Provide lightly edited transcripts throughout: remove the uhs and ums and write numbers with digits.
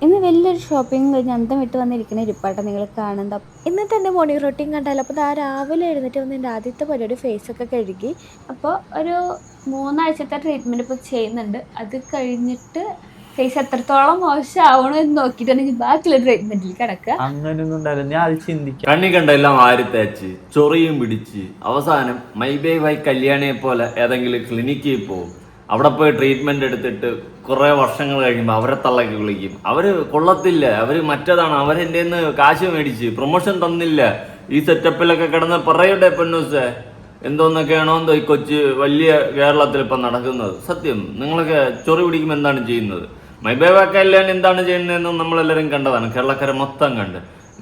ഇന്ന് വലിയൊരു ഷോപ്പിംഗ് കഴിഞ്ഞ് അന്തം വിട്ട് വന്നിരിക്കുന്ന ഇരിപ്പാട്ടം നിങ്ങൾ കാണുന്നത്. ഇന്നത്തെ എൻ്റെ മോർണിംഗ് റൊട്ടീൻ കണ്ടാൽ അപ്പോൾ ആ രാവിലെ എഴുന്നേറ്റ് വന്ന് എൻ്റെ ആദ്യത്തെ പരിപാടി ഫേസൊക്കെ കഴുകി. അപ്പോൾ ഒരു 3 ആഴ്ചത്തെ ട്രീറ്റ്മെൻറ്റ് ഇപ്പോൾ ചെയ്യുന്നുണ്ട്. അത് കഴിഞ്ഞിട്ട് ഫേസ് എത്രത്തോളം മോശമാവണോ എന്ന് നോക്കിയിട്ടാണ് ഞാൻ ബാക്കിയുള്ള ട്രീറ്റ്മെൻറ്റിൽ കിടക്കുക. അങ്ങനെയൊന്നും ഉണ്ടാവില്ല. ഞാൻ അത് ചിന്തിക്കാം. കണ്ണി കണ്ട എല്ലാം വാരി തേച്ച് ചൊറിയും പിടിച്ച് അവസാനം മൈബേ വൈ കല്യാണിയെ പോലെ ഏതെങ്കിലും ക്ലിനിക്കിൽ പോകും. അവിടെ പോയി ട്രീറ്റ്മെന്റ് എടുത്തിട്ട് കുറെ വർഷങ്ങൾ കഴിയുമ്പോൾ അവരെ തള്ളക്കി വിളിക്കും. അവര് കൊള്ളത്തില്ല, അവര് മറ്റേതാണ്, അവരെൻ്റെ കാശ് മേടിച്ച് പ്രൊമോഷൻ തന്നില്ല. ഈ സെറ്റപ്പിലൊക്കെ കിടന്ന് പറയട്ടെ പൊന്നൂസേ, എന്തോന്നൊക്കെയാണോ എന്തോ ഈ കൊച്ച് വലിയ കേരളത്തിൽ ഇപ്പം നടക്കുന്നത്. സത്യം, നിങ്ങളൊക്കെ ചൊറി പിടിക്കുമ്പോൾ എന്താണ് ചെയ്യുന്നത്? മൈബേവാക്കല്ലാൻ എന്താണ് ചെയ്യുന്നതെന്നും നമ്മളെല്ലാവരും കണ്ടതാണ്, കേരളക്കാരെ മൊത്തം കണ്ട്.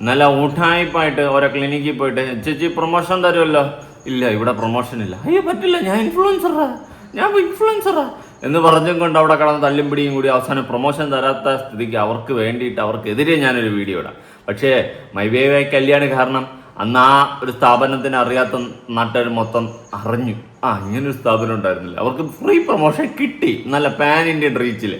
നല്ല ഊട്ടായ്പായിട്ട് ഓരോ ക്ലിനിക്കിൽ പോയിട്ട് ചേച്ചി പ്രൊമോഷൻ തരുമല്ലോ, ഇല്ല ഇവിടെ പ്രൊമോഷൻ ഇല്ല, അയ്യോ പറ്റില്ല ഞാൻ ഇൻഫ്ലുവൻസറാ എന്ന് പറഞ്ഞും കൊണ്ട് അവിടെ കടന്ന് തല്ലും പിടിയും കൂടി അവസാനം പ്രൊമോഷൻ തരാത്ത സ്ഥിതിക്ക് അവർക്ക് വേണ്ടിയിട്ട് അവർക്കെതിരെ ഞാനൊരു വീഡിയോ ഇടാം. പക്ഷേ മൈബേവായി കല്യാണി കാരണം അന്ന് ആ ഒരു സ്ഥാപനത്തിന് അറിയാത്ത നാട്ടുകാർ മൊത്തം അറിഞ്ഞു, ഇങ്ങനൊരു സ്ഥാപനം ഉണ്ടായിരുന്നില്ല. അവർക്ക് ഫ്രീ പ്രൊമോഷൻ കിട്ടി, നല്ല പാൻ ഇന്ത്യൻ റീച്ചിൽ.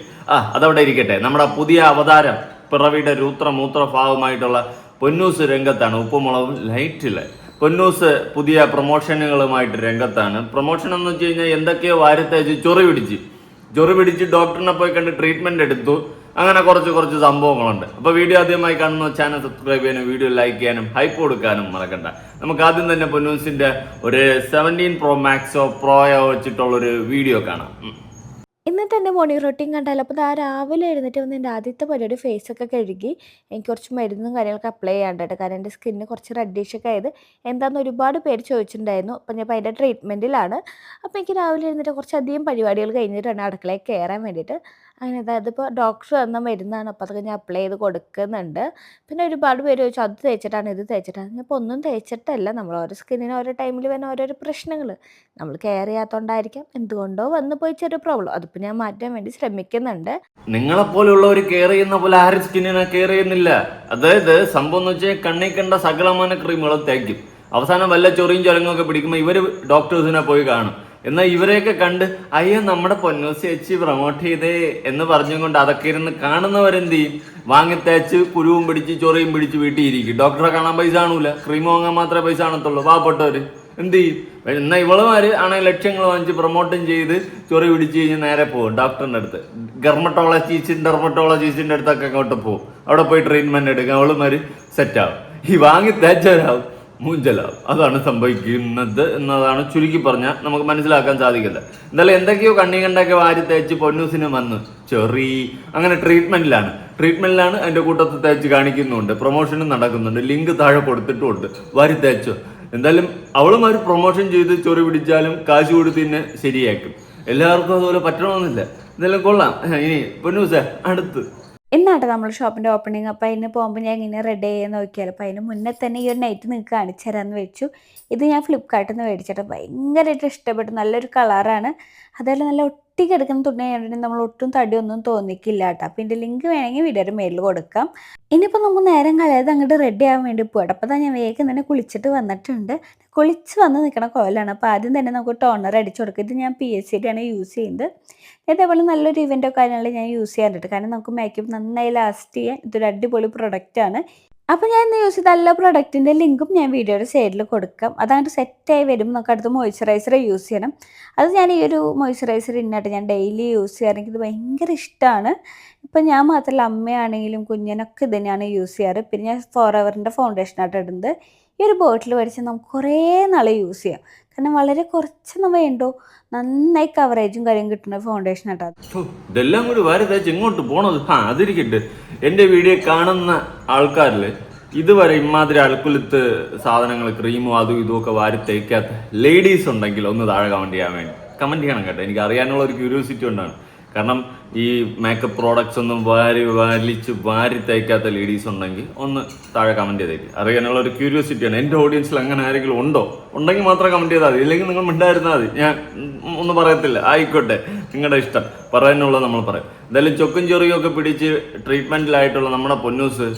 അതവിടെ ഇരിക്കട്ടെ. നമ്മുടെ പുതിയ അവതാരം പിറവിയുടെ മൂത്ര ഭാവമായിട്ടുള്ള പൊന്നൂസ് രംഗത്താണ്. ഉപ്പുമുളകും ലൈറ്റില് പൊന്നൂസ് പുതിയ പ്രൊമോഷനുകളുമായിട്ട് രംഗത്താണ്. പ്രൊമോഷൻ എന്ന് വെച്ച് കഴിഞ്ഞാൽ എന്തൊക്കെയോ വാരത്തേച്ച് ചൊറി പിടിച്ച് ഡോക്ടറിനെ പോയി കണ്ട് ട്രീറ്റ്മെന്റ് എടുത്തു. അങ്ങനെ കുറച്ച് സംഭവങ്ങളുണ്ട്. അപ്പോൾ വീഡിയോ ആദ്യമായി കാണുന്ന ചാനൽ സബ്സ്ക്രൈബ് ചെയ്യാനും വീഡിയോ ലൈക്ക് ചെയ്യാനും ഹൈപ്പ് കൊടുക്കാനും മറക്കണ്ട. നമുക്ക് ആദ്യം തന്നെ പൊന്നൂസിന്റെ ഒരു 17 Pro Maxോ പ്രോയോ വെച്ചിട്ടുള്ളൊരു വീഡിയോ കാണാം. ഇന്നത്തെ എൻ്റെ മോർണിംഗ് റൊട്ടീൻ കണ്ടാൽ അപ്പോൾ ആ രാവിലെ എഴുന്നേറ്റ് വന്ന് എൻ്റെ ആദ്യത്തെ പരിപാടി ഫേസൊക്കെ കഴുകി. എനിക്ക് കുറച്ച് മരുന്നും കാര്യങ്ങളൊക്കെ അപ്ലൈ ചെയ്യാണ്ടായിട്ട്, കാരണം എൻ്റെ സ്കിന്ന് കുറച്ച് റെഡിഷൊക്കെ ആയത് എന്താണെന്ന് ഒരുപാട് പേര് ചോദിച്ചിട്ടുണ്ടായിരുന്നു. അപ്പോൾ ഞാൻ അതിൻ്റെ ട്രീറ്റ്മെൻറ്റിലാണ്. അപ്പോൾ എനിക്ക് രാവിലെ എഴുന്നേറ്റ് കുറച്ചധികം പരിപാടികൾ കഴിഞ്ഞിട്ടാണ് അടുക്കളയിൽ കയറാൻ വേണ്ടിയിട്ട്. അങ്ങനെ അതിപ്പോൾ ഡോക്ടർ തന്ന മരുന്നാണ്, അപ്പോൾ അതൊക്കെ ഞാൻ അപ്ലൈ ചെയ്ത് കൊടുക്കുന്നുണ്ട്. പിന്നെ ഒരുപാട് പേര് ചോദിച്ചു അത് തേച്ചിട്ടാണ് ഇത് തേച്ചിട്ടാണ്. ഞാനിപ്പോൾ ഒന്നും തേച്ചിട്ടല്ല. നമ്മൾ ഓരോ സ്കിന്നിന് ഓരോ ടൈമിൽ വരുന്ന ഓരോരോ പ്രശ്നങ്ങൾ നമ്മൾ കെയർ ചെയ്യാത്തതുകൊണ്ടായിരിക്കാം, എന്തുകൊണ്ടോ വന്നു പോയി ചെറിയ പ്രോബ്ലം, അതിപ്പോൾ ഞാൻ മാറ്റാൻ വേണ്ടി ശ്രമിക്കുന്നുണ്ട്. നിങ്ങളെപ്പോലുള്ളവർ കെയർ ചെയ്യുന്ന പോലെ ആരും സ്കിന്നിനെ കെയർ ചെയ്യുന്നില്ല. അതായത് സംഭവം എന്ന് വെച്ചാൽ കണ്ണി കണ്ട സകലമാന ക്രീമുകളും തേക്കും. അവസാനം വല്ല ചൊറിയും ചൊരങ്ങൊക്കെ പിടിക്കുമ്പോൾ ഇവർ ഡോക്ടേഴ്സിനെ പോയി കാണും. എന്നാൽ ഇവരെയൊക്കെ കണ്ട് അയ്യോ നമ്മുടെ പൊന്നൂസ് ചേച്ചി പ്രൊമോട്ട് ചെയ്തേ എന്ന് പറഞ്ഞും കൊണ്ട് അതൊക്കെ ഇരുന്ന് കാണുന്നവരെന്ത് ചെയ്യും? വാങ്ങി തേച്ച് കുരുവും പിടിച്ച് ചൊറിയും പിടിച്ച് വീട്ടിൽ ഇരിക്കും. ഡോക്ടറെ കാണാൻ പൈസ കാണൂല, ക്രീം വാങ്ങാൻ മാത്രമേ പൈസ കാണത്തുള്ളൂ പാവപ്പെട്ടവര്. എന്ത് ചെയ്യും? എന്നാൽ ഇവളുമാര് ആണെങ്കിൽ ലക്ഷങ്ങൾ വാങ്ങിച്ച് പ്രൊമോട്ടും ചെയ്ത് ചൊറി പിടിച്ച് കഴിഞ്ഞ് നേരെ പോകും ഡോക്ടറിന്റെ അടുത്ത്. ഡെർമറ്റോളജിസ്റ്റിന്റെ അടുത്തൊക്കെ അങ്ങോട്ട് പോകും. അവിടെ പോയി ട്രീറ്റ്മെന്റ് എടുക്കും. അവളുമാര് സെറ്റാവും. ഈ വാങ്ങി തേച്ചവരാവും മൂഞ്ചലാവും. അതാണ് സംഭവിക്കുന്നത് എന്നതാണ് ചുരുക്കി പറഞ്ഞാൽ നമുക്ക് മനസ്സിലാക്കാൻ സാധിക്കില്ല. എന്തായാലും എന്തൊക്കെയോ കണ്ണി കണ്ടൊക്കെ വാരി തേച്ച് പൊന്നൂസിന് വന്ന് ചെറി അങ്ങനെ ട്രീറ്റ്മെന്റിലാണ് അതിന്റെ കൂട്ടത്തിൽ തേച്ച് കാണിക്കുന്നുണ്ട്. പ്രൊമോഷനും നടക്കുന്നുണ്ട്. ലിങ്ക് താഴെ കൊടുത്തിട്ടുമുണ്ട്. വാരി തേച്ചോ. എന്തായാലും അവളും ഒരു പ്രൊമോഷൻ ചെയ്ത് ചൊറി പിടിച്ചാലും കാശ് കൊടുത്ത് തന്നെ ശരിയാക്കും. എല്ലാവർക്കും അതുപോലെ പറ്റണമെന്നില്ല. എന്തായാലും കൊള്ളാം. ഇനി പൊന്നൂസേ അടുത്ത് ഇന്നാട്ടെ നമ്മൾ ഷോപ്പിൻ്റെ ഓപ്പണിങ്. അപ്പോൾ അതിന് പോകുമ്പോൾ ഞാൻ ഇങ്ങനെ റെഡി ചെയ്യാൻ നോക്കിയാൽ അപ്പോൾ അതിന് മുന്നേ തന്നെ ഈ ഒരു നൈറ്റ് നിങ്ങൾക്ക് കാണിച്ചു തരാമെന്ന് വെച്ചു. ഇത് ഞാൻ ഫ്ലിപ്കാർട്ടിൽ നിന്ന് മേടിച്ചിട്ട് ഭയങ്കരമായിട്ട് ഇഷ്ടപ്പെട്ടു. നല്ലൊരു കളറാണ്. അതേപോലെ നല്ല ഒട്ടിക്കെടുക്കുന്ന തുണിയായതുകൊണ്ട് നമ്മൾ ഒട്ടും തടിയൊന്നും തോന്നിക്കില്ല കേട്ടോ. അപ്പോൾ ഇതിൻ്റെ ലിങ്ക് വേണമെങ്കിൽ വീഡിയോയുടെ മേലിൽ കൊടുക്കാം. ഇനിയിപ്പോൾ നമുക്ക് നേരം കളയാതെ അങ്ങോട്ട് റെഡി ആവാൻ വേണ്ടി പോകട്ടെ. അപ്പോൾ ഞാൻ വേഗം തന്നെ കുളിച്ചിട്ട് വന്നിട്ടുണ്ട്. കുളിച്ച് വന്ന് നിൽക്കണ കോലാണ്. അപ്പോൾ ആദ്യം തന്നെ നമുക്ക് ടോണർ അടിച്ചു കൊടുക്കുക. ഇത് ഞാൻ PSCD ആണ് യൂസ് ചെയ്യുന്നത്. ഇതേപോലെ നല്ലൊരു ഇവൻ്റോ കാര്യങ്ങളിൽ ഞാൻ യൂസ് ചെയ്യാറുണ്ട്. കാരണം നമുക്ക് മേക്കപ്പ് നന്നായി ലാസ്റ്റ് ചെയ്യാൻ ഇതൊരു അടിപൊളി പ്രൊഡക്റ്റാണ്. അപ്പോൾ ഞാൻ ഇന്ന് യൂസ് ചെയ്ത എല്ലാ പ്രൊഡക്റ്റിൻ്റെ ലിങ്കും ഞാൻ വീഡിയോയുടെ സൈഡിൽ കൊടുക്കാം. അതങ്ങോട്ട് സെറ്റായി വരുമ്പോൾ നമുക്ക് അടുത്ത് മോയ്സ്ചറൈസർ യൂസ് ചെയ്യണം. അത് ഞാൻ ഈ ഒരു മോയ്സ്ചറൈസർ ഇന്നായിട്ട് ഞാൻ ഡെയിലി യൂസ് ചെയ്യാറ്. എനിക്കിത് ഭയങ്കര ഇഷ്ടമാണ്. ഇപ്പം ഞാൻ മാത്രമല്ല, അമ്മയാണെങ്കിലും കുഞ്ഞിനൊക്കെ ഇത് തന്നെയാണ് യൂസ് ചെയ്യാറ്. പിന്നെ ഞാൻ ഫോറെവറിൻ്റെ ഫൗണ്ടേഷനായിട്ട് ഇടുന്നത്. ഈ ഒരു ബോട്ടിൽ മേടിച്ച് നമുക്ക് കുറേ നാൾ യൂസ് ചെയ്യാം. കാരണം വളരെ കുറച്ച് വേണ്ടോ നന്നായി കവറേജും കാര്യം കിട്ടുന്ന ഫൗണ്ടേഷൻ ആട്ടോ. ഇതെല്ലാം കൂടി വാരി തേച്ച് ഇങ്ങോട്ട് പോണത്. അതിരിക്കട്ടെ, എൻ്റെ വീഡിയോ കാണുന്ന ആൾക്കാരിൽ ഇതുവരെ ഇമാതിരി അൽക്കുലത്ത് സാധനങ്ങൾ ക്രീമും അതും ഇതുമൊക്കെ വാരി തേക്കാത്ത ലേഡീസ് ഉണ്ടെങ്കിൽ ഒന്ന് താഴെ കമൻറ്റ് ചെയ്യണം കേട്ടോ. എനിക്ക് അറിയാനുള്ള ഒരു ക്യൂരിയോസിറ്റി കൊണ്ടാണ്. കാരണം ഈ മേക്കപ്പ് പ്രോഡക്ട്സ് ഒന്നും വാരി തേക്കാത്ത ലേഡീസ് ഉണ്ടെങ്കിൽ ഒന്ന് താഴെ കമൻറ്റ് ചെയ്തേക്ക്. അറിയാനുള്ള ഒരു ക്യൂരിയോസിറ്റിയാണ്. എൻ്റെ ഓഡിയൻസിൽ അങ്ങനെ ആരെങ്കിലും ഉണ്ടെങ്കിൽ മാത്രം കമൻറ്റ് ചെയ്താൽ മതി. ഇല്ലെങ്കിൽ നിങ്ങൾ മിണ്ടായിരുന്നാൽ മതി. ഞാൻ ഒന്നും പറയത്തില്ല. ആയിക്കോട്ടെ, നിങ്ങളുടെ ഇഷ്ടം. പറയാനുള്ളത് നമ്മൾ പറയും. എന്തായാലും ചൊക്കും ചെറിയും ഒക്കെ പിടിച്ച് ട്രീറ്റ്മെൻറ്റിലായിട്ടുള്ള നമ്മുടെ പൊന്നൂസ്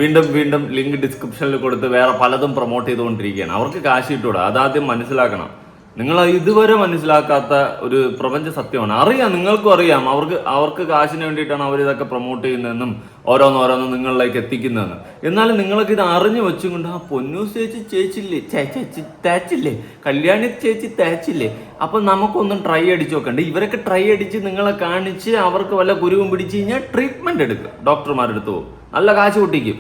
വീണ്ടും ലിങ്ക് ഡിസ്ക്രിപ്ഷനിൽ കൊടുത്ത് വേറെ പലതും പ്രൊമോട്ട് ചെയ്തുകൊണ്ടിരിക്കുകയാണ്. അവർക്ക് കാശ് കിട്ടൂടാ. അതാദ്യം മനസ്സിലാക്കണം. നിങ്ങൾ ഇതുവരെ മനസ്സിലാക്കാത്ത ഒരു പ്രപഞ്ച സത്യമാണ്. അറിയാം, നിങ്ങൾക്കും അറിയാം, അവർക്ക് കാശിന് വേണ്ടിയിട്ടാണ് അവർ ഇതൊക്കെ പ്രൊമോട്ട് ചെയ്യുന്നതെന്നും ഓരോന്നോരോന്നും നിങ്ങളിലേക്ക് എത്തിക്കുന്നതെന്ന്. എന്നാലും നിങ്ങൾക്ക് ഇത് അറിഞ്ഞു വെച്ചും കൊണ്ട് ആ പൊന്നൂസ് ചേച്ചി ചേച്ചില്ലേ ചേച്ചി തേച്ചില്ലേ, കല്യാണി ചേച്ചി തേച്ചില്ലേ, അപ്പം നമുക്കൊന്നും ട്രൈ അടിച്ച് നോക്കണ്ടേ. ഇവരൊക്കെ ട്രൈ അടിച്ച് നിങ്ങളെ കാണിച്ച് അവർക്ക് വല്ല കുരുവും പിടിച്ച് കഴിഞ്ഞാൽ ട്രീറ്റ്മെന്റ് എടുക്കുക, ഡോക്ടർമാരുടെ അടുത്ത് പോകും, നല്ല കാശ് പൊട്ടിക്കും.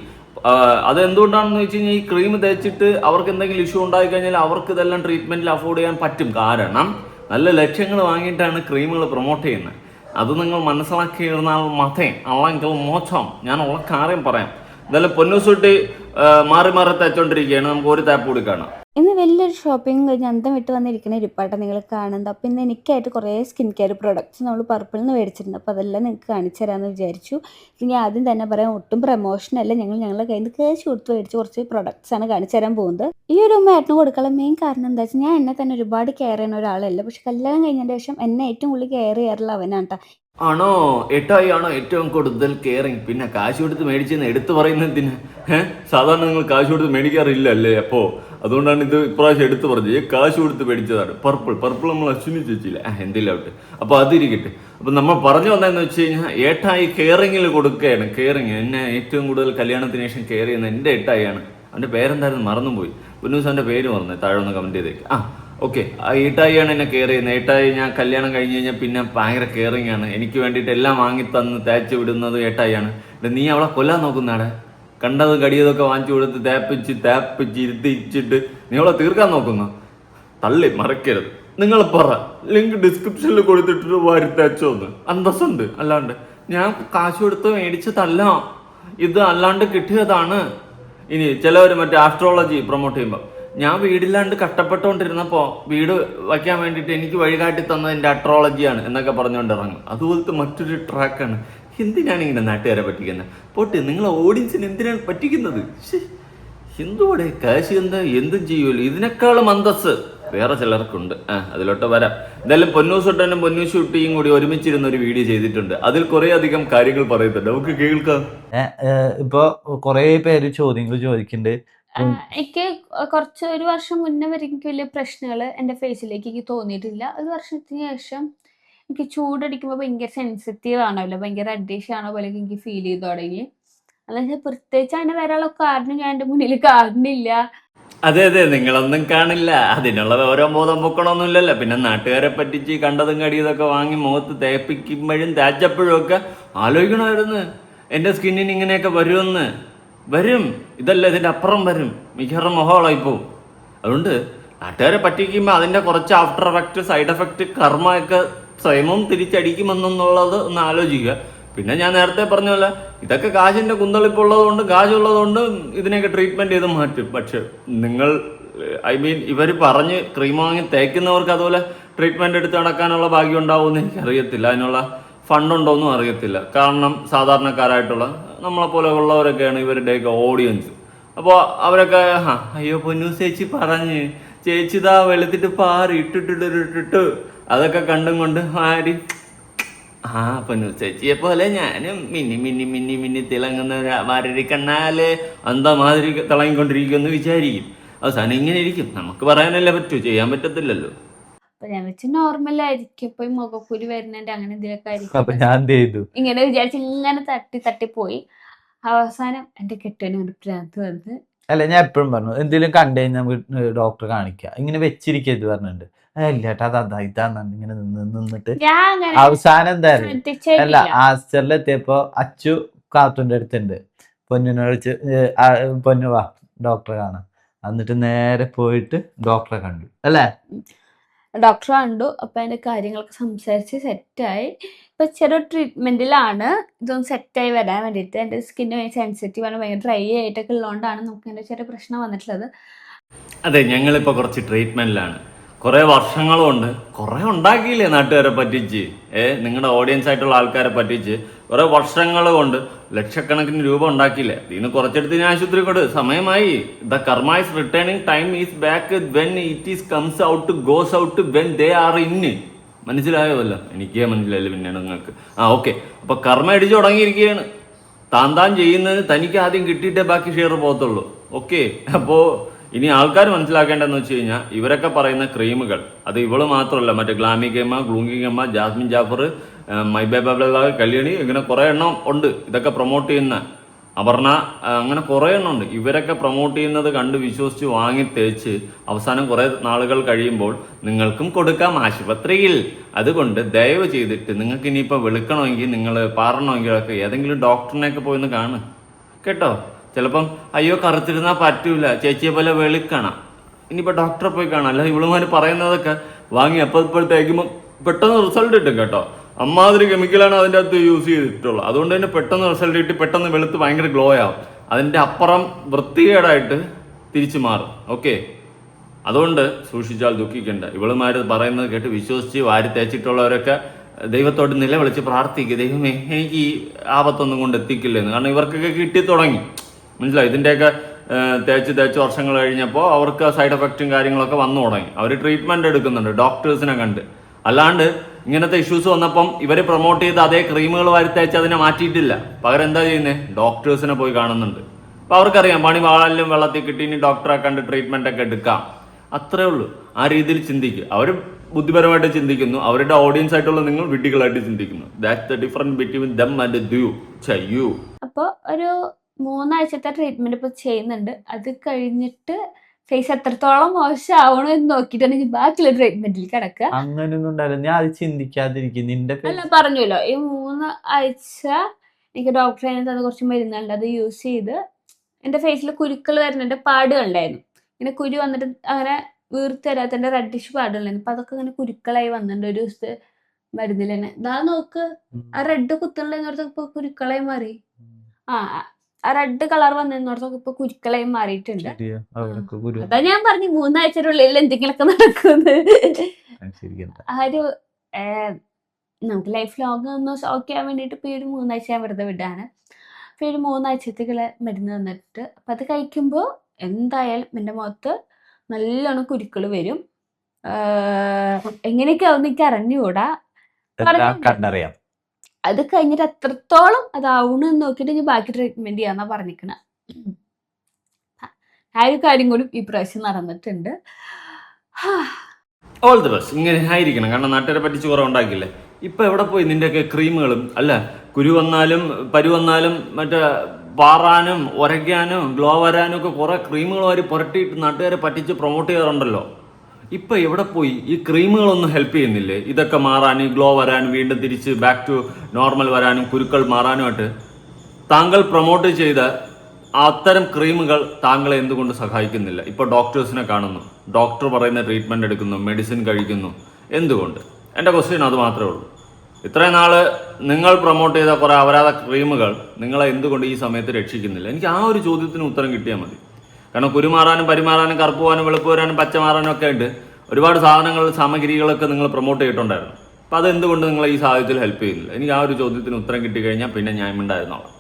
അതെന്തുകൊണ്ടാണെന്ന് വെച്ച് കഴിഞ്ഞാൽ ഈ ക്രീം തേച്ചിട്ട് അവർക്ക് എന്തെങ്കിലും ഇഷ്യൂ ഉണ്ടായി കഴിഞ്ഞാൽ അവർക്ക് ഇതെല്ലാം ട്രീറ്റ്മെന്റിൽ അഫോർഡ് ചെയ്യാൻ പറ്റും. കാരണം നല്ല ലക്ഷ്യങ്ങൾ വാങ്ങിയിട്ടാണ് ക്രീമുകൾ പ്രൊമോട്ട് ചെയ്യുന്നത്. അത് നിങ്ങൾ മനസ്സിലാക്കിയിരുന്നാൽ മതേ അല്ലെങ്കിൽ മോശം. ഞാൻ ഉള്ള കാര്യം പറയാം. ഇതെല്ലാം പൊന്നൂസുട്ടി മാറി മാറി തേച്ചോണ്ടിരിക്കുകയാണ്. നമുക്ക് ഒരു താപ്പ് കൂടി കാണാം. ഇന്ന് വലിയൊരു ഷോപ്പിംഗ് കഴിഞ്ഞ് അന്തം വിട്ട് വന്നിരിക്കുന്ന ഇരിപ്പാട്ടം നിങ്ങൾ കാണുന്നത്. അപ്പോൾ ഇന്ന് എനിക്കായിട്ട് കുറേ സ്കിൻ കെയർ പ്രൊഡക്ട്സ് നമ്മൾ പർപ്പിളിൽ നിന്ന് മേടിച്ചിട്ടുണ്ട്. അപ്പോൾ അതെല്ലാം നിങ്ങൾക്ക് കാണിച്ചു തരാമെന്ന് വിചാരിച്ചു. ഇനി ആദ്യം തന്നെ പറയാം, ഒട്ടും പ്രമോഷനല്ല, ഞങ്ങളുടെ കയ്യിൽ നിന്ന് കേസ് കൊടുത്ത് മേടിച്ച് കുറച്ച് പ്രൊഡക്ട്സ് ആണ് കാണിച്ചു തരാൻ പോകുന്നത്. ഈ ഒരു ഏട്ടന് കൊടുക്കാനുള്ള മെയിൻ കാരണം എന്താ വെച്ചാൽ, ഞാൻ എന്നെ തന്നെ ഒരുപാട് കെയർ ചെയ്യുന്ന ഒരാളല്ല, പക്ഷെ കല്യാണം കഴിഞ്ഞതിന് ശേഷം എന്നെ ഏറ്റവും കൂടുതൽ കെയർ ചെയ്യാറുള്ള അവനാണ് കേട്ടോ. ആണോ? ഏട്ടായി ആണോ ഏറ്റവും കൂടുതൽ കെയറിങ്? പിന്നെ കാശ് കൊടുത്ത് മേടിച്ചെന്ന് എടുത്തു പറയുന്നതിന് സാധാരണ നിങ്ങൾ കാശ് കൊടുത്ത് മേടിക്കാറില്ല അല്ലേ? അപ്പോൾ അതുകൊണ്ടാണ് ഇത് ഇപ്രാവശ്യം എടുത്തു പറഞ്ഞത്. കാശ് കൊടുത്ത് മേടിച്ചതാണ് പർപ്പിൾ നമ്മൾ അശ്വിനി ചേച്ചിയില്ല, എന്തില്ലാവട്ടെ. അപ്പോൾ അതിരിക്കട്ടെ. അപ്പം നമ്മൾ പറഞ്ഞു വന്നതെന്ന് വെച്ച് കഴിഞ്ഞാൽ, ഏട്ടായി കെയറിങ്ങിൽ കൊടുക്കുകയാണ്. കെയറിങ് എന്നെ ഏറ്റവും കൂടുതൽ കല്യാണത്തിന് ശേഷം കെയർ ചെയ്യുന്ന എൻ്റെ ഏട്ടായിയാണ്. അവൻ്റെ പേരെന്തായിരുന്നു മറന്നുപോയി. പൊന്നൂസാൻ്റെ പേര് മറന്നു, താഴെ ഒന്ന് കമൻറ്റ് ചെയ്തേക്ക്. ഓക്കെ, ആ ഏട്ടായിയാണ് എന്നെ കെയർ ചെയ്യുന്നത്. ഏട്ടായി ഞാൻ കല്യാണം കഴിഞ്ഞ് കഴിഞ്ഞാൽ പിന്നെ ഭയങ്കര കെയറിങ് ആണ്. എനിക്ക് വേണ്ടിയിട്ട് എല്ലാം വാങ്ങി തന്ന് തേച്ച് വിടുന്നത് ഏട്ടായിയാണ്. നീ അവളെ കൊല്ലാൻ നോക്കുന്നാടെ, കണ്ടത് കടിയതൊക്കെ വാങ്ങിച്ചു കൊടുത്ത് തേപ്പിച്ച് ഇരുത്തിച്ചിട്ട് നീ അവളെ തീർക്കാൻ നോക്കുന്നു. തള്ളി മറക്കരുത്. നിങ്ങൾ പറ, ലിങ്ക് ഡിസ്ക്രിപ്ഷനിൽ കൊടുത്തിട്ട് വാരി തേച്ചോന്ന്. അന്തസ്സുണ്ട്. അല്ലാണ്ട് ഞാൻ കാശ് കൊടുത്ത് മേടിച്ചതല്ല, ഇത് അല്ലാണ്ട് കിട്ടിയതാണ്. ഇനി ചിലവർ മറ്റേ ആസ്ട്രോളജി പ്രൊമോട്ട് ചെയ്യുമ്പോൾ, ഞാൻ വീടില്ലാണ്ട് കഷ്ടപ്പെട്ടുകൊണ്ടിരുന്നപ്പോൾ വീട് വയ്ക്കാൻ വേണ്ടിയിട്ട് എനിക്ക് വഴികാട്ടി തന്നത് എൻ്റെ അസ്ട്രോളജിയാണ് എന്നൊക്കെ പറഞ്ഞുകൊണ്ട് ഇറങ്ങും. അതുപോലത്തെ മറ്റൊരു ട്രാക്കാണ്. എന്തിനാണ് ഇങ്ങനെ നാട്ടുകാരെ പറ്റിക്കുന്നത്? പോട്ടെ, നിങ്ങളെ ഓഡിയൻസിന് എന്തിനാണ് പറ്റിക്കുന്നത്? എന്തുകൂടെ കാശ് എന്തും ചെയ്യുമല്ലോ. ഇതിനേക്കാളും അന്തസ് വേറെ ചിലർക്കുണ്ട്. അതിലോട്ട് വരാം. എന്തായാലും പൊന്നൂസുട്ടനും പൊന്നൂസുട്ടിയും കൂടി ഒരുമിച്ചിരുന്ന ഒരു വീഡിയോ ചെയ്തിട്ടുണ്ട്. അതിൽ കുറെ അധികം കാര്യങ്ങൾ പറയുന്നുണ്ട്, നമുക്ക് കേൾക്കാം. ഇപ്പൊ കുറെ പേര് ചോദ്യങ്ങൾ ചോദിക്കുന്നുണ്ട്. എനിക്ക് ഒരു വർഷം മുന്നേ വരെ എനിക്ക് വലിയ പ്രശ്നങ്ങൾ എൻ്റെ ഫേസിലേക്ക് എനിക്ക് തോന്നിയിട്ടില്ല. ഒരു വർഷത്തിന് ശേഷം എനിക്ക് ചൂടടിക്കുമ്പോൾ ഭയങ്കര സെൻസിറ്റീവ് ആണല്ലോ, ഭയങ്കര അഡീഷൻ ആണോ പോലെ എനിക്ക് ഫീൽ ചെയ്തു തുടങ്ങി. അല്ലാതെ പ്രത്യേകിച്ച് അതിന് വരാനുള്ള കാരണം ഞാൻ എൻ്റെ മുന്നിൽ കാണുന്നില്ല. അതെ, നിങ്ങളൊന്നും കാണില്ല. അതിനുള്ള ഓരോ ബോധം പൊക്കണമൊന്നുമില്ലല്ലോ. പിന്നെ നാട്ടുകാരെ പറ്റിച്ച് കണ്ടതും കടിയതൊക്കെ വാങ്ങി മുഖത്ത് തേപ്പിക്കുമ്പോഴും തേച്ചപ്പോഴും ഒക്കെ ആലോചിക്കണമായിരുന്നു, എൻ്റെ സ്കിന്നിന് ഇങ്ങനെയൊക്കെ വരുമെന്ന്. വരും, ഇതല്ല ഇതിൻ്റെ അപ്പുറം വരും. മിക്കവാറും മുഖങ്ങളായി പോവും. അതുകൊണ്ട് നാട്ടുകാരെ പറ്റിക്കുമ്പോൾ അതിൻ്റെ കുറച്ച് ആഫ്റ്റർ എഫക്റ്റ്, സൈഡ് എഫക്റ്റ്, കർമ്മയൊക്കെ സ്വയമം തിരിച്ചടിക്കുമെന്നുള്ളത് ഒന്ന് ആലോചിക്കുക. പിന്നെ ഞാൻ നേരത്തെ പറഞ്ഞ പോലെ ഇതൊക്കെ കാശിൻ്റെ കുന്തളിപ്പുള്ളതുകൊണ്ട്, കാശുള്ളതുകൊണ്ട് ഇതിനെയൊക്കെ ട്രീറ്റ്മെൻറ്റ് ചെയ്ത് മാറ്റും. പക്ഷെ നിങ്ങൾ ഇവർ പറഞ്ഞ് ക്രീം വാങ്ങി തേക്കുന്നവർക്ക് അതുപോലെ ട്രീറ്റ്മെൻറ്റ് എടുത്ത് നടക്കാനുള്ള ഭാഗ്യം ഉണ്ടാവുമെന്ന് എനിക്കറിയത്തില്ല. അതിനുള്ള ഫണ്ടുണ്ടോയെന്നും അറിയത്തില്ല. കാരണം സാധാരണക്കാരായിട്ടുള്ള നമ്മളെപ്പോലെ ഉള്ളവരൊക്കെയാണ് ഇവരുടെയൊക്കെ ഓഡിയൻസ്. അപ്പോൾ അവരൊക്കെ അയ്യോ പൊന്നൂസ് ചേച്ചി പറഞ്ഞ് ചേച്ചിതാ വെളുത്തിട്ട് പാറി ഇട്ടിട്ടിട്ട് അതൊക്കെ കണ്ടും കൊണ്ട് ആര് പൊന്നൂസ് ചേച്ചിയെ പോലെ ഞാനും മിന്നി തിളങ്ങുന്ന മാരി കണ്ണാല് അന്ത മാതിരി തിളങ്ങിക്കൊണ്ടിരിക്കുമെന്ന് വിചാരിക്കും. അവസാനം ഇങ്ങനെ ഇരിക്കും. നമുക്ക് പറയാനല്ലേ പറ്റൂ, ചെയ്യാൻ പറ്റത്തില്ലല്ലോ. ഞാൻ വെച്ച് നോർമലായിരിക്കും, ഇപ്പൊ മുഖക്കുരു വരുന്നുണ്ട് അങ്ങനെ എന്തെങ്കിലുമൊക്കെ ആയിരിക്കും. ഇങ്ങനെ വിചാരിച്ച് ഇങ്ങനെ തട്ടിപ്പോയി. അവസാനം എന്റെ കെട്ടിന് ഭ്രാന്ത് വന്ന്. അല്ല, ഞാൻ എപ്പോഴും പറഞ്ഞു എന്തെങ്കിലും കണ്ടു കഴിഞ്ഞാൽ നമുക്ക് ഡോക്ടറെ കാണിക്കുക, ഇങ്ങനെ വെച്ചിരിക്കരുത് പറഞ്ഞിട്ടുണ്ട്. ഇല്ലാട്ടാ ഇതാന്ന് ഇങ്ങനെ നിന്നിട്ട് അവസാനം എന്തായാലും അല്ല, ആസ്റ്ററിലെത്തിയപ്പോ അച്ചു കാത്തുന്റെ അടുത്തുണ്ട്. പൊന്നിനോട് പൊന്നു വാ ഡോക്ടറെ കാണാം. എന്നിട്ട് നേരെ പോയിട്ട് ഡോക്ടറെ കണ്ടു അല്ലേ? ഡോക്ടറെ കണ്ടു. അപ്പൊ അതിന്റെ കാര്യങ്ങളൊക്കെ സംസാരിച്ച് സെറ്റായി. ഇപ്പൊ ചെറിയ ട്രീറ്റ്മെന്റിലാണ്. ഇതൊന്ന് സെറ്റായി വരാൻ വേണ്ടിയിട്ട്. എൻ്റെ സ്കിന്ന് സെൻസിറ്റീവ് ആണ്, ഭയങ്കര ഡ്രൈ ആയിട്ടൊക്കെ ഉള്ളതുകൊണ്ടാണ് നമുക്ക് എൻ്റെ ചെറിയ പ്രശ്നം വന്നിട്ടുള്ളത്. അതെ, ഞങ്ങളിപ്പോൾ കുറച്ച് ട്രീറ്റ്മെന്റിലാണ്. കുറേ വർഷങ്ങളുണ്ട്. കുറേ ഉണ്ടാക്കിയില്ലേ നാട്ടുകാരെ പറ്റിച്ച്, നിങ്ങളുടെ ഓഡിയൻസ് ആയിട്ടുള്ള ആൾക്കാരെ പറ്റിച്ച് കുറേ വർഷങ്ങൾ കൊണ്ട് ലക്ഷക്കണക്കിന് രൂപ ഉണ്ടാക്കിയില്ലേ. ഇതിന് കുറച്ചെടുത്ത് ഞാൻ ആശുപത്രി കൊണ്ട് സമയമായി. The karma is returning, time is back when it is comes out, goes out when they are in. മനസ്സിലായോല്ല? എനിക്കേ മനസ്സിലായില്ല, പിന്നെ നിങ്ങൾക്ക്. ഓക്കെ. അപ്പൊ കർമ്മ അടിച്ചു തുടങ്ങിയിരിക്കുകയാണ്. താൻ ചെയ്യുന്നതിന് തനിക്ക് ആദ്യം കിട്ടിയിട്ടേ ബാക്കി ഷെയർ പോകത്തുള്ളൂ. ഓക്കെ. അപ്പോൾ ഇനി ആൾക്കാർ മനസ്സിലാക്കേണ്ടതെന്ന് വെച്ച് കഴിഞ്ഞാൽ ഇവരൊക്കെ പറയുന്ന ക്രീമുകൾ അത് ഇവള് മാത്രമല്ല, മറ്റേ ഗ്ലാമികമ്മ, ഗ്ലൂങ്കിങ്ങമ്മ, ജാസ്മിൻ ജാഫർ, മൈബേ ബബ്ല, കല്യാണി, ഇങ്ങനെ കുറേ എണ്ണം ഉണ്ട് ഇതൊക്കെ പ്രൊമോട്ട് ചെയ്യുന്ന, അപർണ, അങ്ങനെ കുറേ എണ്ണം ഉണ്ട്. ഇവരൊക്കെ പ്രൊമോട്ട് ചെയ്യുന്നത് കണ്ട് വിശ്വസിച്ച് വാങ്ങി തേച്ച് അവസാനം കുറേ നാളുകൾ കഴിയുമ്പോൾ നിങ്ങൾക്കും കൊടുക്കാം ആശുപത്രിയിൽ. അതുകൊണ്ട് ദയവ് ചെയ്തിട്ട് നിങ്ങൾക്ക് ഇനിയിപ്പോൾ വെളുക്കണമെങ്കിൽ, നിങ്ങൾ പാറണമെങ്കിലൊക്കെ ഏതെങ്കിലും ഡോക്ടറിനെയൊക്കെ പോയിന്ന് കാണും കേട്ടോ. ചിലപ്പം അയ്യോ കറുത്തിരുന്നാൽ പറ്റൂല, ചേച്ചിയെ പോലെ വെളുക്കണം, ഇനിയിപ്പോൾ ഡോക്ടറെ പോയി കാണാം. അല്ല ഇവളുമാർ പറയുന്നതൊക്കെ വാങ്ങി അപ്പോഴത്തേക്കുമ്പോൾ പെട്ടെന്ന് റിസൾട്ട് കിട്ടും കേട്ടോ. അമ്മാതിരി കെമിക്കലാണ് അതിൻ്റെ അകത്ത് യൂസ് ചെയ്തിട്ടുള്ളത്. അതുകൊണ്ട് തന്നെ പെട്ടെന്ന് റിസൾട്ട് കിട്ടി, പെട്ടെന്ന് വെളുത്ത് ഭയങ്കര ഗ്ലോ ആവും. അതിൻ്റെ അപ്പുറം വൃത്തികേടായിട്ട് തിരിച്ചു മാറും. ഓക്കെ, അതുകൊണ്ട് സൂക്ഷിച്ചാൽ ദുഃഖിക്കണ്ട. ഇവളുമാർ പറയുന്നത് കേട്ട് വിശ്വസിച്ച് വാരി തേച്ചിട്ടുള്ളവരൊക്കെ ദൈവത്തോട് നിലവിളിച്ച് പ്രാർത്ഥിക്കുക, ദൈവമേ എനിക്ക് ഈ ആപത്തൊന്നും കൊണ്ട് എത്തിക്കില്ലെന്ന്. കാരണം ഇവർക്കൊക്കെ കിട്ടി തുടങ്ങി, മനസ്സിലായി. ഇതിൻ്റെയൊക്കെ തേച്ച് വർഷങ്ങൾ കഴിഞ്ഞപ്പോൾ അവർക്ക് സൈഡ് എഫക്റ്റും കാര്യങ്ങളൊക്കെ വന്നു തുടങ്ങി. അവർ ട്രീറ്റ്മെൻറ്റ് എടുക്കുന്നുണ്ട് ഡോക്ടേഴ്സിനെ കണ്ട്. അല്ലാണ്ട് ഇങ്ങനത്തെ ഇഷ്യൂസ് വന്നപ്പം ഇവർ പ്രൊമോട്ട് ചെയ്ത് അതേ ക്രീമുകൾ വരുത്തയച്ച് അതിനെ മാറ്റിയിട്ടില്ല. പകരം എന്താ ചെയ്യുന്നത്, ഡോക്ടേഴ്സിനെ പോയി കാണുന്നുണ്ട്. അപ്പോൾ അവർക്കറിയാം പണി വാളിലും വെള്ളത്തിൽ കിട്ടി, ഇനി ഡോക്ടറെ കണ്ട് ട്രീറ്റ്മെൻ്റ് ഒക്കെ എടുക്കാം. അത്രേ ഉള്ളൂ. ആ രീതിയിൽ ചിന്തിക്കുക. അവർ ബുദ്ധിപരമായിട്ട് ചിന്തിക്കുന്നു, അവരുടെ ഓഡിയൻസ് ആയിട്ടുള്ള നിങ്ങൾ വിഡ്ഢികളായിട്ട് ചിന്തിക്കുന്നു. That's the difference between them and you. അപ്പോൾ ഒരു 3 ആഴ്ചത്തെ ട്രീറ്റ്മെന്റ് ഇപ്പോൾ ചെയ്യുന്നുണ്ട്. അത് കഴിഞ്ഞിട്ട് ഫേസ് എത്രത്തോളം മോശമാവണോ എന്ന് നോക്കിയിട്ടാണ് ഞാൻ ബാക്കിയുള്ള ട്രീറ്റ്മെന്റിൽ കിടക്കുക. അങ്ങനെയൊന്നും ഉണ്ടാവില്ല, ഞാൻ അത് ചിന്തിക്കാതിരിക്കും. നിന്റെ അല്ല പറഞ്ഞല്ലോ, ഈ 3 ആഴ്ച എനിക്ക് ഡോക്ടറെ തന്ന കുറച്ച് മരുന്നുണ്ട്, അത് യൂസ് ചെയ്ത് എൻ്റെ ഫേസിൽ കുരുക്കൾ വരുന്നുണ്ട്, പാടുകളുണ്ടായിരുന്നു. ഇങ്ങനെ കുരു വന്നിട്ട് അങ്ങനെ വീർത്ത് തരാത്തതിൻ്റെ റെഡിഷ് പാടുകളുണ്ടായിരുന്നു. അപ്പം അതൊക്കെ ഇങ്ങനെ കുരുക്കളായി വന്നിട്ടുണ്ട് ഒരു ദിവസത്തെ മരുന്നിൽ തന്നെ. ഇതാ നോക്ക്, ആ റെഡ് കുത്തുള്ളതിനോടത്ത് ഇപ്പോൾ കുരുക്കളായി മാറി. ആ റെഡ് കളർ വന്നതിനോടത്തൊക്കെ ഇപ്പൊ കുരുക്കളായി മാറിയിട്ടുണ്ട്. അതാ ഞാൻ പറഞ്ഞു 3 ആഴ്ചയുടെ എന്തെങ്കിലുമൊക്കെ നടക്കുന്നത്. ആ ഒരു നമുക്ക് ലൈഫ് ലോങ് ഒന്ന് ഓക്കെ ആവാൻ വേണ്ടിയിട്ട് ഇപ്പൊ ഈ ഒരു 3 ആഴ്ച ഞാൻ വെറുതെ വിടാണ്. അപ്പൊ ഈ ഒരു 3 ആഴ്ചത്തേക്കുള്ള മരുന്ന് തന്നിട്ട് അപ്പൊ അത് കഴിക്കുമ്പോൾ എന്തായാലും എൻ്റെ മുഖത്ത് നല്ലോണം കുരുക്കൾ വരും. എങ്ങനെയൊക്കെ ആവുന്ന എനിക്ക് അറിഞ്ഞുകൂടാ, കണ്ടറിയാം. അത് കഴിഞ്ഞിട്ട് എത്രത്തോളം അതാവണമെന്ന് നോക്കിയിട്ട് ഞാൻ ബാക്കി ട്രീറ്റ്മെന്റ് ചെയ്യാന്നാ പറഞ്ഞിരിക്കണ. ആ ഒരു കാര്യം കൂടി ഈ പ്രാവശ്യം നടന്നിട്ടുണ്ട്. All the best. ഇങ്ങനെ ആയിരിക്കണം, കാരണം നാട്ടുകാരെ പറ്റിച്ച് കുറവ് ഉണ്ടാക്കില്ലേ. ഇപ്പൊ എവിടെ പോയി നിന്റെയൊക്കെ ക്രീമുകളും? അല്ല, കുരു വന്നാലും പരു വന്നാലും മറ്റേ പാറാനും ഉരയ്ക്കാനും ഗ്ലോ വരാനും ഒക്കെ കുറെ ക്രീമുകൾ വരെ പുരട്ടിയിട്ട് നാട്ടുകാരെ പറ്റിച്ച് പ്രൊമോട്ട് ചെയ്യാറുണ്ടല്ലോ. ഇപ്പൊ എവിടെ പോയി? ഈ ക്രീമുകളൊന്നും ഹെൽപ്പ് ചെയ്യുന്നില്ലേ ഇതൊക്കെ മാറാനും, ഗ്ലോ വരാനും, വീണ്ടും തിരിച്ച് ബാക്ക് ടു നോർമൽ വരാനും, കുരുക്കൾ മാറാനുമായിട്ട്? താങ്കൾ പ്രൊമോട്ട് ചെയ്ത അത്തരം ക്രീമുകൾ താങ്കളെ എന്തുകൊണ്ട് സഹായിക്കുന്നില്ല? ഇപ്പോൾ ഡോക്ടേഴ്സിനെ കാണുന്നു, ഡോക്ടർ പറയുന്ന ട്രീറ്റ്മെൻറ്റ് എടുക്കുന്നു, മെഡിസിൻ കഴിക്കുന്നു, എന്തുകൊണ്ട്? എൻ്റെ ക്വസ്റ്റ്യൻ അത് മാത്രമേ ഉള്ളൂ. ഇത്രയും നാള് നിങ്ങൾ പ്രൊമോട്ട് ചെയ്ത കുറേ അപരാധ ക്രീമുകൾ നിങ്ങളെ എന്തുകൊണ്ട് ഈ സമയത്ത് രക്ഷിക്കുന്നില്ല? എനിക്ക് ആ ഒരു ചോദ്യത്തിന് ഉത്തരം കിട്ടിയാൽ മതി. കാരണം കുരുമാറാനും പരിമാറാനും കറുപ്പ് പോകാനും വെളുപ്പ് വരാനും പച്ച മാറാനും ഒക്കെ ഉണ്ട് ഒരുപാട് സാധനങ്ങൾ, സാമഗ്രികളൊക്കെ നിങ്ങൾ പ്രൊമോട്ട് ചെയ്തിട്ടുണ്ടായിരുന്നു. അപ്പം അതെന്തുകൊണ്ട് നിങ്ങൾ ഈ സാഹചര്യത്തിൽ ഹെൽപ്പ് ചെയ്യുന്നില്ല? എനിക്ക് ആ ഒരു ചോദ്യത്തിന് ഉത്തരം കിട്ടിക്കഴിഞ്ഞാൽ പിന്നെ ഞാൻ ഉണ്ടായിരുന്നോളാം.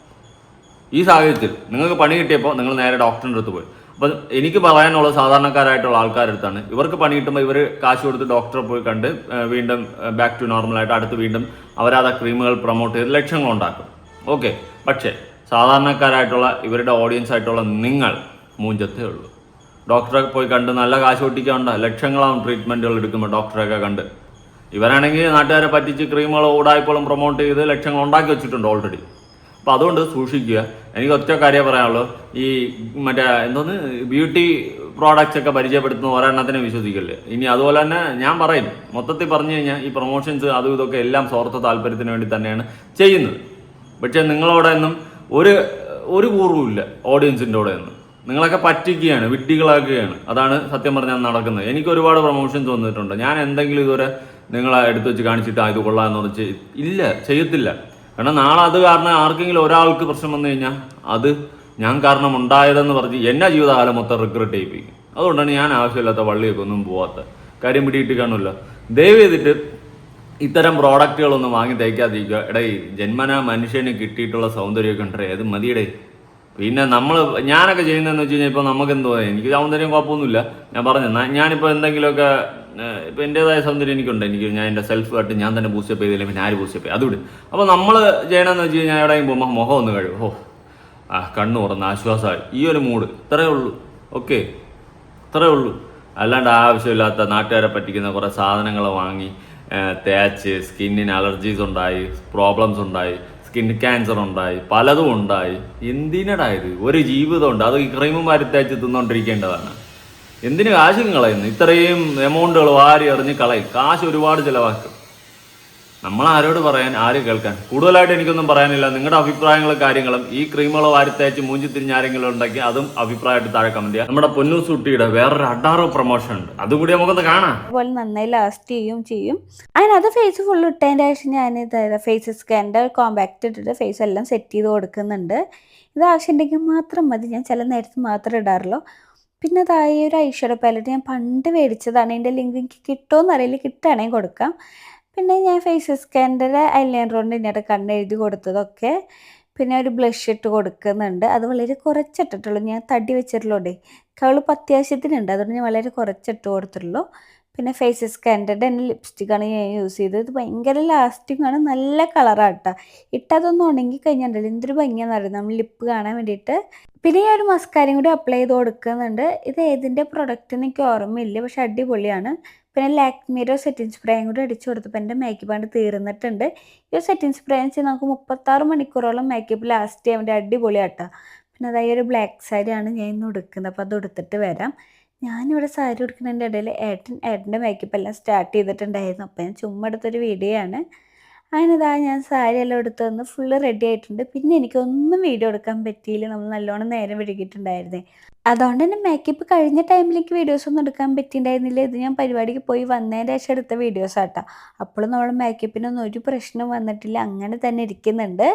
ഈ സാഹചര്യത്തിൽ നിങ്ങൾക്ക് പണി കിട്ടിയപ്പോൾ നിങ്ങൾ നേരെ ഡോക്ടറിൻ്റെ അടുത്ത് പോയി. അപ്പം എനിക്ക് പറയാനുള്ളത് സാധാരണക്കാരായിട്ടുള്ള ആൾക്കാരുടെ അടുത്താണ്. ഇവർക്ക് പണി കിട്ടുമ്പോൾ ഇവർ കാശ് കൊടുത്ത് ഡോക്ടറെ പോയി കണ്ട് വീണ്ടും ബാക്ക് ടു നോർമലായിട്ട് അടുത്ത് വീണ്ടും അവരാതെ ക്രീമുകൾ പ്രൊമോട്ട് ചെയ്ത് ലക്ഷങ്ങൾ ഉണ്ടാക്കും. ഓക്കെ, പക്ഷേ സാധാരണക്കാരായിട്ടുള്ള ഇവരുടെ ഓഡിയൻസ് ആയിട്ടുള്ള നിങ്ങൾ മൂഞ്ചത്തേ ഉള്ളൂ. ഡോക്ടറെ പോയി കണ്ട് നല്ല കാശ് ഒട്ടിക്കാണ്ട ലക്ഷങ്ങളാവും ട്രീറ്റ്മെൻറ്റുകൾ എടുക്കുമ്പോൾ ഡോക്ടറെയൊക്കെ കണ്ട്. ഇവരാണെങ്കിൽ നാട്ടുകാരെ പറ്റിച്ച് ക്രീമുകൾ ഓടായ്പോളും പ്രൊമോട്ട് ചെയ്ത് ലക്ഷങ്ങൾ ഉണ്ടാക്കി വെച്ചിട്ടുണ്ട് ഓൾറെഡി. അപ്പോൾ അതുകൊണ്ട് സൂക്ഷിക്കുക. എനിക്ക് ഒറ്റ കാര്യം പറയാനുള്ളൂ, ഈ മറ്റേ എന്തോന്ന് ബ്യൂട്ടി പ്രോഡക്റ്റ്സ് ഒക്കെ പരിചയപ്പെടുത്തുന്ന ഒരെണ്ണത്തിനെ വിശ്വസിക്കല്ലേ. ഇനി അതുപോലെ തന്നെ ഞാൻ പറയും, മൊത്തത്തിൽ പറഞ്ഞു കഴിഞ്ഞാൽ ഈ പ്രൊമോഷൻസ് അതും ഇതൊക്കെ എല്ലാം സ്വാർത്ഥ താല്പര്യത്തിന് വേണ്ടി തന്നെയാണ് ചെയ്യുന്നത്. പക്ഷേ നിങ്ങളോടെ ഒന്നും ഒരു കൂറുമില്ല ഓഡിയൻസിൻ്റെ കൂടെ ഒന്നും. നിങ്ങളൊക്കെ പറ്റിക്കുകയാണ്, വിഡ്ഢികളാക്കുകയാണ്. അതാണ് സത്യം പറഞ്ഞാൽ നടക്കുന്നത്. എനിക്ക് ഒരുപാട് പ്രൊമോഷൻസ് വന്നിട്ടുണ്ട്. ഞാൻ എന്തെങ്കിലും ഇതുവരെ നിങ്ങളെ എടുത്തു വെച്ച് കാണിച്ചിട്ട് ഇത് കൊള്ളാമെന്ന് പറഞ്ഞ് ഇല്ല, ചെയ്യത്തില്ല. കാരണം നാളെ അത് കാരണം ആർക്കെങ്കിലും ഒരാൾക്ക് പ്രശ്നം വന്നു കഴിഞ്ഞാൽ അത് ഞാൻ കാരണം ഉണ്ടായതെന്ന് പറഞ്ഞ് എൻ്റെ ജീവിതകാലം മൊത്തം റിഗ്രറ്റ് ചെയ്യിപ്പിക്കും. അതുകൊണ്ടാണ് ഞാൻ ആവശ്യമില്ലാത്ത വള്ളിയൊക്കെ ഒന്നും പോവാത്ത. കാര്യം പിടിയിട്ട് കാണുമല്ലോ. ദയവ് ചെയ്തിട്ട് ഇത്തരം പ്രോഡക്റ്റുകളൊന്നും വാങ്ങി തയ്ക്കാതിരിക്കുക. എടേ, ജന്മനാ മനുഷ്യന് കിട്ടിയിട്ടുള്ള സൗന്ദര്യമൊക്കെ ഉണ്ടേ, അത് മതിയടേ. പിന്നെ ഞാനൊക്കെ ചെയ്യുന്നതെന്ന് വെച്ച് കഴിഞ്ഞാൽ ഇപ്പോൾ നമുക്ക് എന്തോ, എനിക്ക് സൗന്ദര്യം കുഴപ്പമൊന്നുമില്ല. ഞാൻ പറഞ്ഞു, ഞാനിപ്പോൾ എന്തെങ്കിലുമൊക്കെ ഇപ്പോൾ എൻ്റേതായ സൗന്ദര്യം എനിക്കുണ്ട്. ഞാൻ എൻ്റെ സെൽഫ് ആയിട്ട് ഞാൻ തന്നെ ബൂസ്റ്റപ്പ് ചെയ്തില്ല, പിന്നെ ആര് ബൂസ്റ്റപ്പ് ചെയ്യും അതുകൊണ്ട്. അപ്പോൾ നമ്മൾ ചെയ്യണമെന്ന് വെച്ച് കഴിഞ്ഞാൽ എവിടെയും പോകുമ്പോൾ മുഖം ഒന്ന് കഴിയും, കണ്ണു തുറന്ന് ആശ്വാസമായി, ഈ ഒരു മൂഡ് ഇത്രയേ ഉള്ളൂ. ഓക്കെ, അത്രേ ഉള്ളൂ. അല്ലാണ്ട് ആവശ്യമില്ലാത്ത നാട്ടുകാരെ പറ്റിക്കുന്ന കുറേ സാധനങ്ങൾ വാങ്ങി തേച്ച് സ്കിന്നിന് അലർജീസ് ഉണ്ടായി, പ്രോബ്ലംസ് ഉണ്ടായി, സ്കിൻ ക്യാൻസർ ഉണ്ടായി, പലതും ഉണ്ടായി. എന്തിനടാ ഇത്? ഒരു ജീവിതമുണ്ട്, അത് ഈ ക്രീമും വാരി തേച്ച് തിന്നോണ്ടിരിക്കേണ്ടതാണ്. എന്തിന് കാശും കളയുന്നു? ഇത്രയും എമൗണ്ടുകൾ വാരി എറിഞ്ഞ് കളയും, കാശ് ഒരുപാട് ചിലവാക്കും. നമ്മൾ ആരോട് പറയാൻ, ആര് കേൾക്കാൻ? കൂടുതലായിട്ട് എനിക്കൊന്നും പറയാനില്ല. നിങ്ങളുടെ അഭിപ്രായങ്ങളും കാര്യങ്ങളും ഈ ക്രീമുകൾ വാരിത്തേച്ച് മൂഞ്ചി തിരിഞ്ഞ് ആരെങ്കിലും ഉണ്ടെങ്കിൽ അതും അഭിപ്രായമായിട്ട് താഴെ കമന്റ് ചെയ്യാം. നമ്മുടെ പൊന്നൂസുട്ടിയുടെ വേറൊരു അഡാറോ പ്രൊമോഷൻ ഉണ്ട്, അതുകൂടി നമുക്കൊന്ന് കാണാം. അതുപോലെ നന്നായി ലാസ്റ്റ് ചെയ്യും. അങ്ങനെ അത് ഫേസ് ഫുൾ ഇട്ടതിൻ്റെ ശേഷം ഞാൻ ഫേസ് സ്കാൻ്റെ കോമ്പാക്റ്റ് ഇട്ടിട്ട് ഫേസ് എല്ലാം സെറ്റ് ചെയ്ത് കൊടുക്കുന്നുണ്ട്. ഇത് ആവശ്യമുണ്ടെങ്കിൽ മാത്രം മതി, ഞാൻ ചില നേരത്ത് മാത്രമേ ഇടാറുള്ളൂ. പിന്നെ അതായി ഒരു ഐഷാഡോ പാലറ്റ് ഞാൻ പണ്ട് മേടിച്ചതാണ്. അതിൻ്റെ ലിങ്ക് എനിക്ക് കിട്ടുമോയെന്ന് അറിയില്ല, കിട്ടുകയാണെങ്കിൽ കൊടുക്കാം. പിന്നെ ഞാൻ ഫേസ് സ്കാൻ്റെ ഐലൈനർ കൊണ്ട് ഇങ്ങോട്ട് കണ്ണെഴുതി കൊടുത്തതൊക്കെ. പിന്നെ ഒരു ബ്ലഷ് ഇട്ട് കൊടുക്കുന്നുണ്ട്, അത് വളരെ കുറച്ചിട്ടിട്ടുള്ളൂ. ഞാൻ തടി വെച്ചിട്ടുള്ളൂ, കവളിപ്പോൾ അത്യാവശ്യത്തിനുണ്ട്, അതുകൊണ്ട് ഞാൻ വളരെ കുറച്ചിട്ട് കൊടുത്തിട്ടുള്ളൂ. പിന്നെ ഫേസ് സ്കാൻ്റെ തന്നെ ലിപ്സ്റ്റിക്കാണ് ഞാൻ യൂസ് ചെയ്തത്. ഇത് ഭയങ്കര ലാസ്റ്റിംഗ് ആണ്, നല്ല കളറാണ് കേട്ടോ. ഇട്ടതൊന്നും ഉണങ്ങി കഴിഞ്ഞിട്ടുണ്ടല്ലോ എന്തൊരു ഭംഗിയാണെന്ന് അറിയാം നമ്മൾ ലിപ്പ് കാണാൻ വേണ്ടിയിട്ട്. പിന്നെ ഞാൻ ഒരു മസ്കാരയും കൂടി അപ്ലൈ ചെയ്ത് കൊടുക്കുന്നുണ്ട്. ഇത് ഏതിൻ്റെ പ്രൊഡക്റ്റ് എന്ന് എനിക്ക് ഓർമ്മയില്ല, പക്ഷെ അടിപൊളിയാണ്. പിന്നെ ലാക്മിയുടെ സെറ്റിംഗ് സ്പ്രേയും കൂടി അടിച്ചു കൊടുത്തപ്പോൾ എൻ്റെ മേക്കപ്പ് ആണ് തീർന്നിട്ടുണ്ട്. ഈ സെറ്റിംഗ് സ്പ്രേ എന്ന് വെച്ചാൽ നമുക്ക് 36 മണിക്കൂറോളം മേക്കപ്പ് ലാസ്റ്റ് ചെയ്യാൻ വേണ്ടി അടിപൊളിയാട്ടോ. പിന്നെ അതായത് ഒരു ബ്ലാക്ക് സാരിയാണ് ഞാൻ ഇന്ന് ഉടുക്കുന്നത്, അപ്പോൾ അത് ഉടുത്തിട്ട് വരാം. ഞാനിവിടെ സാരി ഉടുക്കുന്നതിൻ്റെ ഇടയിൽ ഏട്ടൻ്റെ മേക്കപ്പ് എല്ലാം സ്റ്റാർട്ട് ചെയ്തിട്ടുണ്ടായിരുന്നു, അപ്പോൾ ഞാൻ ചുമ്മാ എടുത്തൊരു വീഡിയോ ആണ്. അങ്ങനെ ഇതാ ഞാൻ സാരി എല്ലാം എടുത്ത് വന്ന് ഫുള്ള് റെഡി ആയിട്ടുണ്ട്. പിന്നെ എനിക്കൊന്നും വീഡിയോ എടുക്കാൻ പറ്റിയില്ല, നമ്മൾ നല്ലോണം നേരം വൈകിട്ടുണ്ടായിരുന്നേ. അതുകൊണ്ട് തന്നെ മേക്കപ്പ് കഴിഞ്ഞ ടൈമിലേക്ക് വീഡിയോസൊന്നും എടുക്കാൻ പറ്റിയിട്ടുണ്ടായിരുന്നില്ല. ഇത് ഞാൻ പരിപാടിക്ക് പോയി വന്നതിൻ്റെ ശേഷം എടുത്ത വീഡിയോസാട്ടോ. അപ്പോഴും നമ്മുടെ മേക്കപ്പിനൊന്നും ഒരു പ്രശ്നം വന്നിട്ടില്ല, അങ്ങനെ തന്നെ ഇരിക്കുന്നുണ്ട്.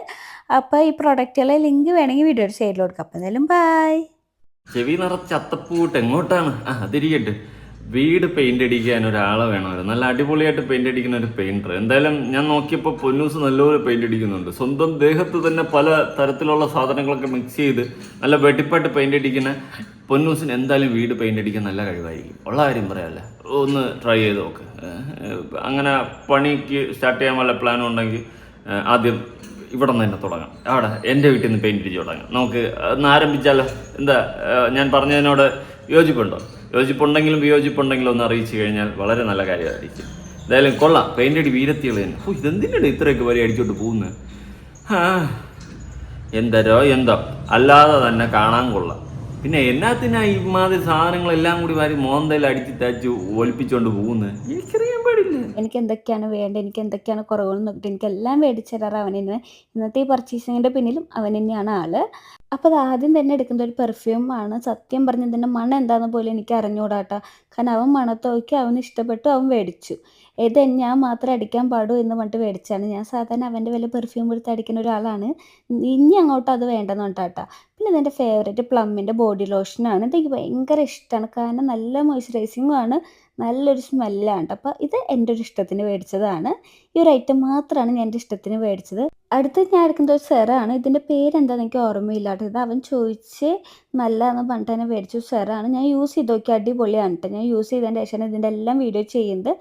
അപ്പോൾ ഈ പ്രൊഡക്റ്റുകളെ ലിങ്ക് വേണമെങ്കിൽ വീഡിയോയുടെ സൈഡിൽ കൊടുക്കാം. അപ്പോൾ എന്തായാലും ബൈ. ചെവി നിറച്ച് അത്തപ്പൂട്ട് എങ്ങോട്ടാണ്? അതിരിക്കട്ടെ. വീട് പെയിന്റ് അടിക്കാൻ ഒരാളെ വേണമായിരുന്നു, നല്ല അടിപൊളിയായിട്ട് പെയിന്റ് അടിക്കുന്ന ഒരു പെയിന്റർ. എന്തായാലും ഞാൻ നോക്കിയപ്പോൾ പൊന്നൂസ് നല്ലപോലെ പെയിന്റ് അടിക്കുന്നുണ്ട്. സ്വന്തം ദേഹത്ത് തന്നെ പല തരത്തിലുള്ള സാധനങ്ങളൊക്കെ മിക്സ് ചെയ്ത് നല്ല വെട്ടിപ്പായിട്ട് പെയിന്റ് അടിക്കുന്ന പൊന്നൂസിന് എന്തായാലും വീട് പെയിന്റ് അടിക്കാൻ നല്ല കഴിവായിരിക്കും. ഉള്ള കാര്യം പറയാമല്ലേ, ഒന്ന് ട്രൈ ചെയ്ത് നോക്ക്. അങ്ങനെ പണിക്ക് സ്റ്റാർട്ട് ചെയ്യാൻ വല്ല പ്ലാനും ഉണ്ടെങ്കിൽ ആദ്യം ഇവിടെ നിന്ന് തന്നെ തുടങ്ങാം. അവിടെ എൻ്റെ വീട്ടിൽ നിന്ന് പെയിന്റ് അടിച്ച് തുടങ്ങാം. നമുക്ക് ഒന്ന് ആരംഭിച്ചാലോ? എന്താ ഞാൻ പറഞ്ഞതിനോട് യോജിപ്പുണ്ടോ? യോജിപ്പുണ്ടെങ്കിലും വിയോജിപ്പുണ്ടെങ്കിലും ഒന്ന് അറിയിച്ചു കഴിഞ്ഞാൽ വളരെ നല്ല കാര്യമായിരിക്കും. എന്തായാലും കൊള്ളാം, പെയിന്റ് അടി വീരത്തികൾ തന്നെ. ഇതെന്തിനാണ് ഇത്രയൊക്കെ വരെ അടിച്ചോട്ട് പോകുന്നത്? എന്തോ അല്ലാതെ തന്നെ കാണാൻ കൊള്ളാം. പിന്നെ എന്നാത്തിനാ ഈ മാതിരി സാധനങ്ങളെല്ലാം കൂടി വാരി മോന്തയിൽ അടിച്ച് തേച്ച് ഒലിപ്പിച്ചുകൊണ്ട് പോകുന്നത്? എനിക്കറിയാൻ പാടില്ല. എനിക്ക് എന്തൊക്കെയാണ് വേണ്ടത്, എനിക്ക് എന്തൊക്കെയാണ് കുറവുകൾ നോക്കിയിട്ട് എനിക്കെല്ലാം മേടിച്ചു തരാറ് അവൻ തന്നെ. ഇന്നത്തെ ഈ പർച്ചേസിങ്ങിൻ്റെ പിന്നിലും അവൻ തന്നെയാണ് ആള്. അപ്പോൾ അത് ആദ്യം തന്നെ എടുക്കുന്ന ഒരു പെർഫ്യൂം ആണ്. സത്യം പറഞ്ഞ ഇതിൻ്റെ മണം എന്താണെന്ന് പോലും എനിക്ക് അറിഞ്ഞുകൂടാട്ടോ. കാരണം അവൻ മണത്ത് നോക്കി അവന് ഇഷ്ടപ്പെട്ടു, അവൻ മേടിച്ചു. ഇത് ഞാൻ മാത്രം അടിക്കാൻ പാടൂ എന്ന് പറഞ്ഞിട്ട് മേടിച്ചാണ്. ഞാൻ സാധാരണ അവൻ്റെ വല്ല പെർഫ്യൂം എടുത്ത് അടിക്കുന്ന ഒരാളാണ്, ഇനി അങ്ങോട്ട് അത് വേണ്ടെന്ന് പറഞ്ഞിട്ടാട്ടോ. പിന്നെ ഇതെൻ്റെ ഫേവറേറ്റ് പ്ലമ്മിൻ്റെ ബോഡി ലോഷനാണ്. ഇതെനിക്ക് ഭയങ്കര ഇഷ്ടമാണ്, കാരണം നല്ല മോയ്സ്ചറൈസിങ്ങും ആണ്, നല്ലൊരു സ്മെല്ലാണ്. അപ്പോൾ ഇത് എൻ്റെ ഒരു ഇഷ്ടത്തിന് മേടിച്ചതാണ്. ഈ ഒരു ഐറ്റം മാത്രമാണ് ഞാൻ എൻ്റെ ഇഷ്ടത്തിന് മേടിച്ചത്. അടുത്ത് ഞാൻ എടുക്കുന്നത് ഒരു സെറാണ്. ഇതിൻ്റെ പേരെന്താണെന്ന് എനിക്ക് ഓർമ്മയില്ല കേട്ടോ. ഇത് അവൻ ചോദിച്ച് നല്ലതെന്ന് പറഞ്ഞിട്ട് തന്നെ മേടിച്ചു സെറാണ്. ഞാൻ യൂസ് ചെയ്ത് നോക്കി, അടിപൊളിയാണ് കേട്ടോ. ഞാൻ യൂസ് ചെയ്തതിൻ്റെ ശേഷമാണ് ഇതിൻ്റെ എല്ലാം വീഡിയോ ചെയ്യുന്നത്.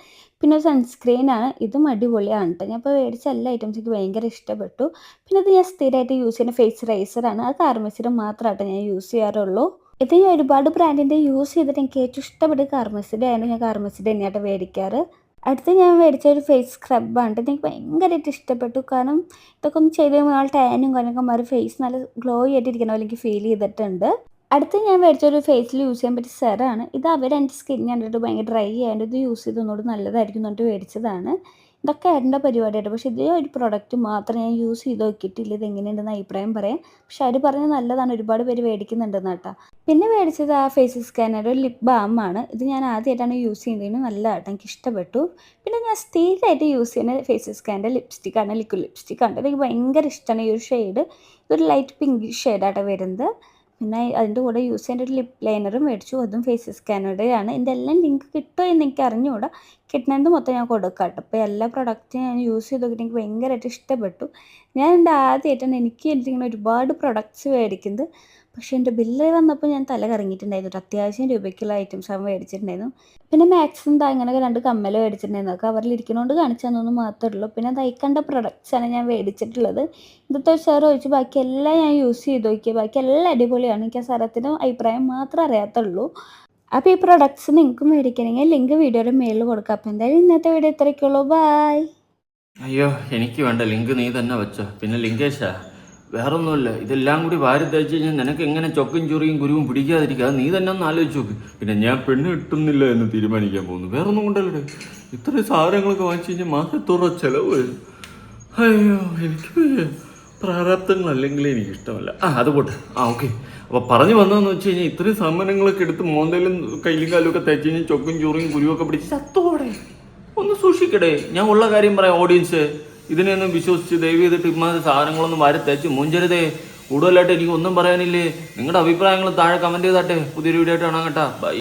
പിന്നെ ഒരു സൺസ്ക്രീനാണ്, ഇതും അടിപൊളിയാണ് കേട്ടോ. ഞാൻ ഇപ്പോൾ മേടിച്ച എല്ലാ ഐറ്റംസ് എനിക്ക് ഭയങ്കര ഇഷ്ടപ്പെട്ടു. പിന്നെ ഇത് ഞാൻ സ്ഥിരമായിട്ട് യൂസ് ചെയ്യുന്ന ഫേസ് റൈസറാണ്. അത് കാർമസിയുടെ മാത്രമായിട്ട് ഞാൻ യൂസ് ചെയ്യാറുള്ളൂ. ഇത് ഞാൻ ഒരുപാട് ബ്രാൻഡിൻ്റെ യൂസ് ചെയ്തിട്ട് എനിക്ക് ഏറ്റവും ഇഷ്ടപ്പെട്ട കാർമസിയുടെ ആണ്. ഞാൻ കാർമസിയുടെ തന്നെയായിട്ട് മേടിക്കാറ്. അടുത്ത് ഞാൻ മേടിച്ച ഒരു ഫേസ് സ്ക്രബാണ്. എനിക്ക് ഭയങ്കരമായിട്ട് ഇഷ്ടപ്പെട്ടു, കാരണം ഇതൊക്കെ ഒന്ന് ചെയ്ത് കഴിയുമ്പോൾ ടാനും കാര്യമൊക്കെ മാറി ഫേസ് നല്ല ഗ്ലോ ആയിട്ടിരിക്കണ പോലെ എനിക്ക് ഫീൽ ചെയ്തിട്ടുണ്ട്. അടുത്ത് ഞാൻ മേടിച്ച ഒരു ഫേസിൽ യൂസ് ചെയ്യാൻ പറ്റിയ സെറാണ്. ഇത് എൻ്റെ സ്കിൻ കണ്ടിട്ട് ഭയങ്കര ഡ്രൈ ആയതുകൊണ്ട് ഇത് യൂസ് ചെയ്തൊന്നുകൂടി നല്ലതായിരിക്കും എന്ന് പറഞ്ഞിട്ട് മേടിച്ചതാണ്. ഇതൊക്കെ എൻ്റെ പരിപാടിയായിട്ട്, പക്ഷേ ഇതേ ഒരു പ്രൊഡക്റ്റ് മാത്രം ഞാൻ യൂസ് ചെയ്ത് നോക്കിയിട്ടില്ല. ഇത് എങ്ങനെയുണ്ടെന്ന് അഭിപ്രായം പറയാം. പക്ഷെ അവർ പറഞ്ഞത് നല്ലതാണ്, ഒരുപാട് പേര് മേടിക്കുന്നുണ്ടെന്ന് കേട്ടോ. പിന്നെ മേടിച്ചത് ആ ഫേസ് സ്കാനറുടെ ലിപ് ബാമാണ്. ഇത് ഞാൻ ആദ്യമായിട്ടാണ് യൂസ് ചെയ്യുന്നതിന്, നല്ലതായിട്ട് എനിക്ക് ഇഷ്ടപ്പെട്ടു. പിന്നെ ഞാൻ സ്ഥിരമായിട്ട് യൂസ് ചെയ്യുന്ന ഫേസ് സ്കാൻ്റെ ലിപ്സ്റ്റിക്കാണ്, ലിക്വിഡ് ലിപ്സ്റ്റിക്കാണ്. എനിക്ക് ഭയങ്കര ഇഷ്ടമാണ് ഈ ഒരു ഷെയ്ഡ്. ഇതൊരു ലൈറ്റ് പിങ്ക് ഷെയ്ഡായിട്ടാണ് വരുന്നത്. പിന്നെ അതിൻ്റെ കൂടെ യൂസ് ചെയ്യേണ്ട ഒരു ലിപ് ലൈനറും മേടിച്ചു, അതും ഫേസ് സ്കാനറുടെയാണ്. ഇതിൻ്റെ എല്ലാം ലിങ്ക് കിട്ടുമോ എന്ന് എനിക്ക് അറിഞ്ഞുകൂടാ, കിട്ടുന്നത് മൊത്തം ഞാൻ കൊടുക്കാം കേട്ടോ. അപ്പോൾ എല്ലാ പ്രൊഡക്റ്റും ഞാൻ യൂസ് ചെയ്ത് നോക്കിയിട്ട് എനിക്ക് ഭയങ്കരമായിട്ട് ഇഷ്ടപ്പെട്ടു. ഞാൻ എൻ്റെ ആദ്യമായിട്ടാണ് എനിക്കിങ്ങനെ ഒരുപാട് പ്രൊഡക്ട്സ് മേടിക്കുന്നത്. പക്ഷേ എൻ്റെ ബില്ല് വന്നപ്പോൾ ഞാൻ തല കറങ്ങിയിട്ടുണ്ടായിരുന്നു. അത്യാവശ്യം രൂപയ്ക്കുള്ള ഐറ്റംസ് അവൻ മേടിച്ചിട്ടുണ്ടായിരുന്നു. പിന്നെ മാക്സിമം അങ്ങനെ 2 കമ്മൽ മേടിച്ചിട്ടുണ്ടായിരുന്നു. അതൊക്കെ അവരിലിരിക്കണോണ്ട് കാണിച്ചു തന്നൊന്നും മാത്രമേ ഉള്ളൂ. പിന്നെ തയ്ക്കേണ്ട പ്രൊഡക്ട്സാണ് ഞാൻ മേടിച്ചിട്ടുള്ളത്. ഇന്നത്തെ ഒരു സെറം ഒഴിച്ച് ബാക്കിയെല്ലാം ഞാൻ യൂസ് ചെയ്ത് നോക്കി, ബാക്കി എല്ലാം അടിപൊളിയാണ്. എനിക്ക് ആ സെറത്തിനും അഭിപ്രായം മാത്രമേ അറിയാത്തുള്ളൂ. അപ്പോൾ ഈ പ്രൊഡക്ട്സ് നിങ്ങൾക്കും മേടിക്കണമെങ്കിൽ ലിങ്ക് വീഡിയോയുടെ മേളിൽ കൊടുക്കാം. അപ്പോൾ എന്തായാലും ഇന്നത്തെ വീഡിയോ ഇത്രയൊക്കെയുള്ളൂ. ബൈ. അയ്യോ എനിക്ക് വേണ്ട, ലിങ്ക് നീ തന്നെ വെച്ചോ. പിന്നെ ലിങ്കേഷാ, വേറൊന്നുമില്ല, ഇതെല്ലാം കൂടി വാരി തയ്ച്ച് കഴിഞ്ഞാൽ നിനക്ക് എങ്ങനെ ചൊക്കും ചൊറിയും കുരുവും പിടിക്കാതിരിക്കുക, അത് നീ തന്നെ ഒന്ന് ആലോചിച്ച് നോക്ക്. പിന്നെ ഞാൻ പെണ്ണ് കിട്ടുന്നില്ല എന്ന് തീരുമാനിക്കാൻ പോകുന്നു, വേറൊന്നും കൊണ്ടല്ലേ. ഇത്രയും സാധനങ്ങളൊക്കെ വാങ്ങിച്ചു കഴിഞ്ഞാൽ മാസത്തോറ ചിലവ് വരും. അയ്യോ എനിക്ക് പ്രാരാബ്ദങ്ങളല്ലെങ്കിൽ എനിക്ക് ഇഷ്ടമല്ല. അത് പോട്ടെ. ഓക്കെ. അപ്പോൾ പറഞ്ഞു വന്നതെന്ന് വെച്ച് കഴിഞ്ഞാൽ ഇത്രയും സമ്മാനങ്ങളൊക്കെ എടുത്ത് മോന്തയിലും കയ്യിലും കാലും ഒക്കെ തയ്ച്ച് കഴിഞ്ഞാൽ ചൊക്കും ചൊറിയും കുരുവൊക്കെ പിടിച്ച് ചത്തോടെ. ഒന്ന് സൂക്ഷിക്കട്ടെ. ഞാൻ ഉള്ള കാര്യം പറയാം ഓഡിയൻസ്, ഇതിനെയൊന്നും വിശ്വസിച്ച് ദയവ് ചെയ്തിട്ട് ഇമ്മാതിരി സാധനങ്ങളൊന്നും വാരി തയ്ച്ച് മൂഞ്ചരുതേ. കൂടുതലായിട്ട് എനിക്ക് ഒന്നും പറയാനില്ലേ. നിങ്ങളുടെ അഭിപ്രായങ്ങൾ താഴെ കമൻറ്റ് ചെയ്താട്ടെ. പുതിയൊരു വീഡിയോ ആയിട്ട് കാണാം കേട്ടാ. ബൈ.